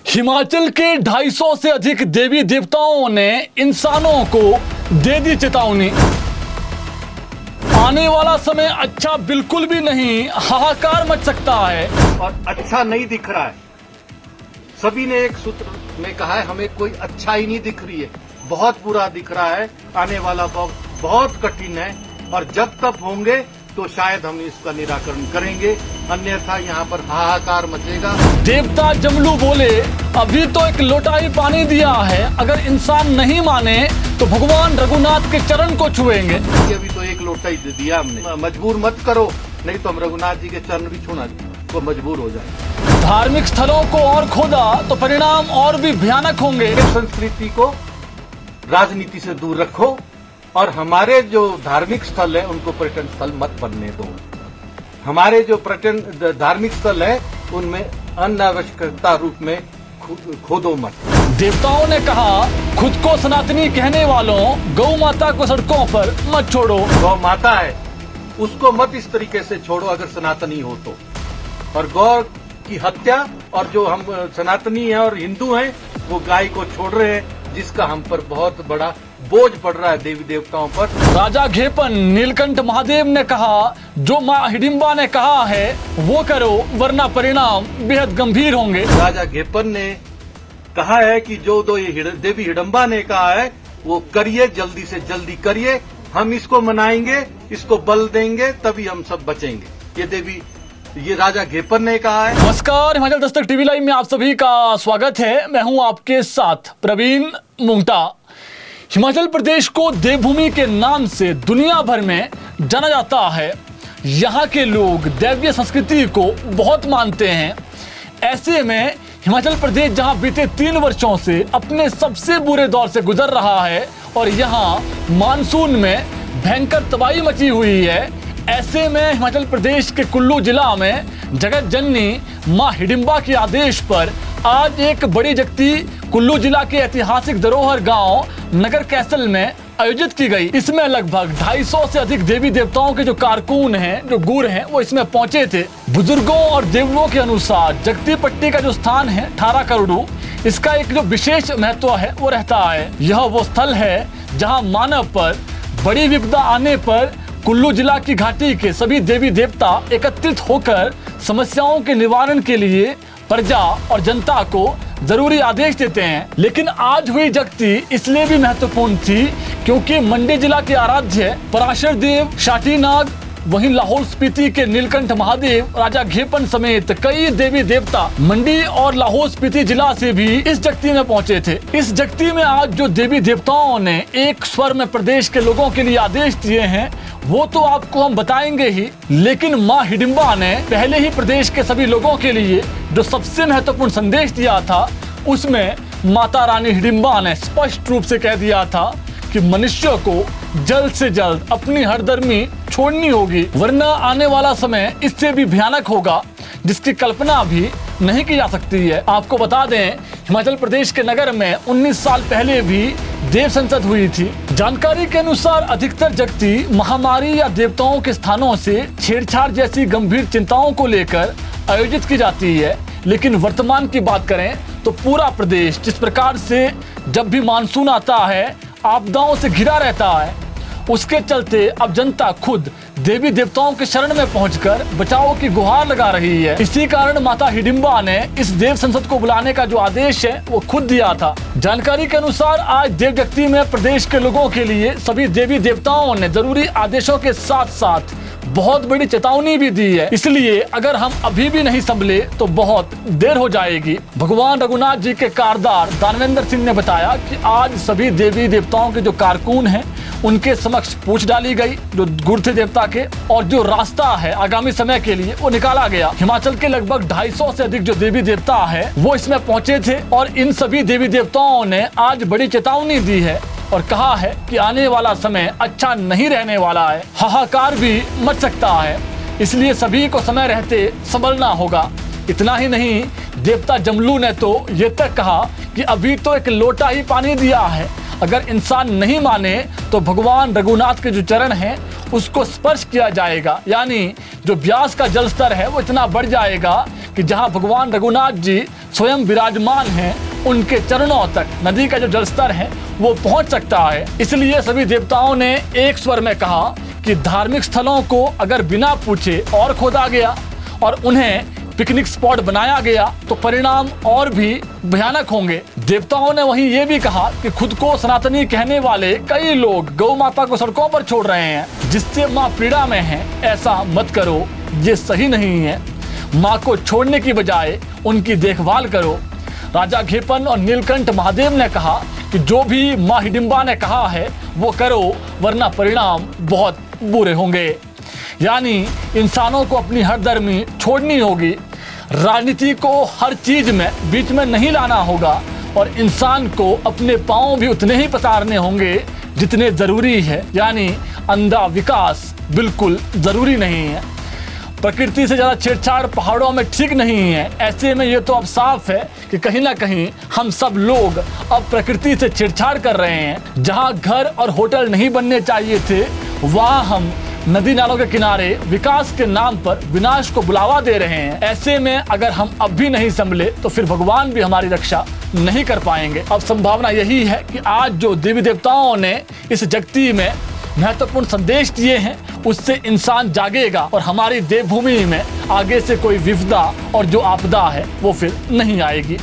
हिमाचल के 250 से अधिक देवी देवताओं ने इंसानों को दे दी चेतावनी। आने वाला समय अच्छा बिल्कुल भी नहीं, हाहाकार मच सकता है और अच्छा नहीं दिख रहा है। सभी ने एक सूत्र में कहा है हमें कोई अच्छा ही नहीं दिख रही है, बहुत बुरा दिख रहा है। आने वाला वक्त बहुत कठिन है और जब तक होंगे तो शायद हम इसका निराकरण करेंगे, अन्यथा यहाँ पर हाहाकार मचेगा। देवता जमलू बोले, अभी तो एक लोटा ही पानी दिया है, अगर इंसान नहीं माने तो भगवान रघुनाथ के चरण को छुएंगे। अभी तो एक लोटा ही दिया हमने, मजबूर मत करो, नहीं तो हम रघुनाथ जी के चरण भी छूना तो मजबूर हो जाए। धार्मिक स्थलों को और खोदा तो परिणाम और भी भयानक होंगे। संस्कृति को राजनीति से दूर रखो और हमारे जो धार्मिक स्थल है उनको पर्यटन स्थल मत बनने दो। हमारे जो पर्यटन धार्मिक स्थल है उनमें अनावश्यकता रूप में खोदो मत। देवताओं ने कहा, खुद को सनातनी कहने वालों गौ माता को सड़कों पर मत छोड़ो। गौ माता है, उसको मत इस तरीके से छोड़ो अगर सनातनी हो तो। और गौ की हत्या, और जो हम सनातनी हैं और हिंदू हैं वो गाय को छोड़ रहे हैं, जिसका हम पर बहुत बड़ा बोझ पड़ रहा है देवी देवताओं पर। राजा घेपन नीलकंठ महादेव ने कहा, जो माँ हिडिंबा ने कहा है वो करो, वरना परिणाम बेहद गंभीर होंगे। राजा घेपन ने कहा है कि जो दो ये देवी हिडिंबा ने कहा है वो करिए, जल्दी से जल्दी करिए, हम इसको मनाएंगे, इसको बल देंगे, तभी हम सब बचेंगे। ये राजा घेपन ने कहा है। नमस्कार, हिमाचल दस्तक टीवी लाइव में आप सभी का स्वागत है। मैं हूं आपके साथ प्रवीण मुंगटा। हिमाचल प्रदेश को देवभूमि के नाम से दुनिया भर में जाना जाता है। यहाँ के लोग दैवीय संस्कृति को बहुत मानते हैं। ऐसे में हिमाचल प्रदेश जहाँ बीते 3 वर्षों से अपने सबसे बुरे दौर से गुजर रहा है और यहाँ मानसून में भयंकर तबाही मची हुई है, ऐसे में हिमाचल प्रदेश के कुल्लू जिला में जगत जननी मां हिडिंबा के आदेश पर आज एक बड़ी जगती कुल्लू जिला के ऐतिहासिक धरोहर गांव नगर कैसल में आयोजित की गई। इसमें लगभग 250 से अधिक देवी देवताओं के जो कारकुन हैं, जो गुर हैं, वो इसमें पहुंचे थे। बुजुर्गों और देवों के अनुसार जगती पट्टी का जो स्थान है 18 करोड़, इसका एक जो विशेष महत्व है वो रहता है। यह वो स्थल है जहाँ मानव पर बड़ी विपदा आने पर कुल्लू जिला की घाटी के सभी देवी देवता एकत्रित होकर समस्याओं के निवारण के लिए प्रजा और जनता को जरूरी आदेश देते हैं। लेकिन आज हुई जगती इसलिए भी महत्वपूर्ण थी क्योंकि मंडी जिला के आराध्य पराशर देव, शाटी नाग, वहीं लाहौल स्पीति के नीलकंठ महादेव, राजा घेपन समेत कई देवी देवता मंडी और लाहौल स्पीति जिला से भी इस जगती में पहुंचे थे। इस जगती में आज जो देवी देवताओं ने एक स्वर में प्रदेश के लोगों के लिए आदेश दिए हैं वो तो आपको हम बताएंगे ही, लेकिन माँ हिडिंबा ने पहले ही प्रदेश के सभी लोगों के लिए जो सबसे महत्वपूर्ण संदेश दिया था उसमें माता रानी हिडिंबा ने स्पष्ट रूप से कह दिया था कि मनुष्य को जल्द से जल्द अपनी हरदर्मी छोड़नी होगी, वरना आने वाला समय इससे भी भयानक होगा जिसकी कल्पना भी नहीं की जा सकती है। आपको बता दें, हिमाचल प्रदेश के नगर में 19 साल पहले भी देव संसद हुई थी। जानकारी के अनुसार अधिकतर जगती महामारी या देवताओं के स्थानों से छेड़छाड़ जैसी गंभीर चिंताओं को लेकर आयोजित की जाती है। लेकिन वर्तमान की बात करें तो पूरा प्रदेश जिस प्रकार से जब भी मानसून आता है आपदाओं से घिरा रहता है, उसके चलते अब जनता खुद देवी देवताओं के शरण में पहुंचकर बचाव की गुहार लगा रही है। इसी कारण माता हिडिंबा ने इस देव संसद को बुलाने का जो आदेश है वो खुद दिया था। जानकारी के अनुसार आज देव जगती में प्रदेश के लोगों के लिए सभी देवी देवताओं ने जरूरी आदेशों के साथ साथ बहुत बड़ी चेतावनी भी दी है। इसलिए अगर हम अभी भी नहीं संभले तो बहुत देर हो जाएगी। भगवान रघुनाथ जी के कारदार दानवेंद्र सिंह ने बताया कि आज सभी देवी देवताओं के जो कारकुन हैं उनके समक्ष पूछ डाली गई, जो गुर थे देवता के, और जो रास्ता है आगामी समय के लिए वो निकाला गया। हिमाचल के लगभग 250 से अधिक जो देवी देवता है वो इसमें पहुंचे थे और इन सभी देवी देवताओं ने आज बड़ी चेतावनी दी है और कहा है कि आने वाला समय अच्छा नहीं रहने वाला है, हाहाकार भी मच सकता है, इसलिए सभी को समय रहते संभलना होगा। इतना ही नहीं, देवता जमलू ने तो ये तक कहा कि अभी तो एक लोटा ही पानी दिया है, अगर इंसान नहीं माने तो भगवान रघुनाथ के जो चरण हैं उसको स्पर्श किया जाएगा, यानी जो ब्यास का जल स्तर है वो इतना बढ़ जाएगा कि जहां भगवान रघुनाथ जी स्वयं विराजमान हैं उनके चरणों तक नदी का जो जलस्तर है वो पहुंच सकता है। इसलिए सभी देवताओं ने एक स्वर में कहा कि धार्मिक स्थलों को अगर बिना पूछे और खोदा गया और उन्हें पिकनिक स्पॉट बनाया गया तो परिणाम और भी भयानक होंगे। देवताओं ने वहीं ये भी कहा कि खुद को सनातनी कहने वाले कई लोग गौ माता को सड़कों पर छोड़ रहे हैं, जिससे माँ पीड़ा में है। ऐसा मत करो, ये सही नहीं है। माँ को छोड़ने की बजाय उनकी देखभाल करो। राजा घेपन और नीलकंठ महादेव ने कहा कि जो भी माँ हिडिंबा ने कहा है वो करो, वरना परिणाम बहुत बुरे होंगे। यानी इंसानों को अपनी हरदर्मी छोड़नी होगी, राजनीति को हर चीज में बीच में नहीं लाना होगा और इंसान को अपने पांव भी उतने ही पसारने होंगे जितने जरूरी है। यानी अंधा विकास बिल्कुल जरूरी नहीं है। प्रकृति से ज़्यादा छेड़छाड़ पहाड़ों में ठीक नहीं है। ऐसे में ये तो अब साफ है कि कहीं ना कहीं हम सब लोग अब प्रकृति से छेड़छाड़ कर रहे हैं। जहाँ घर और होटल नहीं बनने चाहिए थे, वहाँ हम नदी नालों के किनारे विकास के नाम पर विनाश को बुलावा दे रहे हैं। ऐसे में अगर हम अब भी नहीं संभले तो फिर भगवान भी हमारी रक्षा नहीं कर पाएंगे। अब संभावना यही है कि आज जो देवी देवताओं ने इस जगती में महत्वपूर्ण संदेश दिए हैं उससे इंसान जागेगा और हमारी देवभूमि में आगे से कोई विपदा और जो आपदा है वो फिर नहीं आएगी।